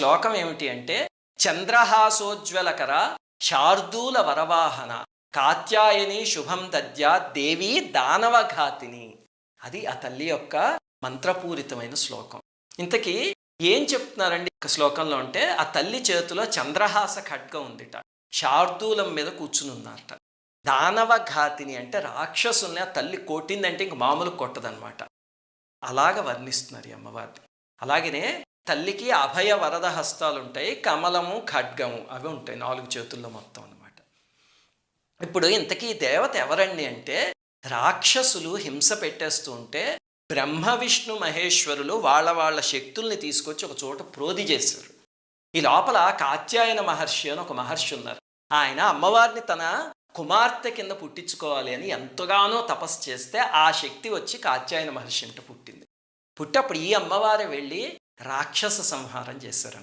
శ్లోకం ఏమిటి అంటే, చంద్రహాసోజ్వలకర శార్దూల వరవాహన కాత్యాయని శుభం దద్యా దేవి దానవఘాతిని. అది ఆ తల్లి యొక్క మంత్రపూరితమైన శ్లోకం. ఇంతకీ ఏం చెప్తున్నారండి ఒక శ్లోకంలో అంటే, ఆ తల్లి చేతిలో చంద్రహాస ఖడ్గం ఉందిట, శార్దూలం మీద కూర్చుని ఉన్నారట. దానవఘాతిని అంటే రాక్షసుల్ని ఆ తల్లి కొట్టిందంటే ఇంక మామూలు కొట్టదనమాట. అలాగ వర్ణిస్తున్నారు ఈ అమ్మవారిని. అలాగనే తల్లికి అభయ వరద హస్తాలు ఉంటాయి, కమలము ఖడ్గము అవి ఉంటాయి 4 చేతుల్లో మొత్తం అనమాట. ఇప్పుడు ఇంతకీ దేవత ఎవరండి అంటే, రాక్షసులు హింస పెట్టేస్తూ ఉంటే బ్రహ్మ విష్ణు మహేశ్వరులు వాళ్ళ శక్తుల్ని తీసుకొచ్చి ఒక చోట ప్రోధి చేశారు. ఈ లోపల కాత్యాయన మహర్షి అని ఒక మహర్షి ఉన్నారు. ఆయన అమ్మవారిని తన కుమార్తె కింద పుట్టించుకోవాలి అని ఎంతగానో తపస్సు చేస్తే ఆ శక్తి వచ్చి కాత్యాయన మహర్షి ఇంట పుట్టింది. పుట్టప్పుడు ఈ అమ్మవారు వెళ్ళి రాక్షస సంహారం చేశారని.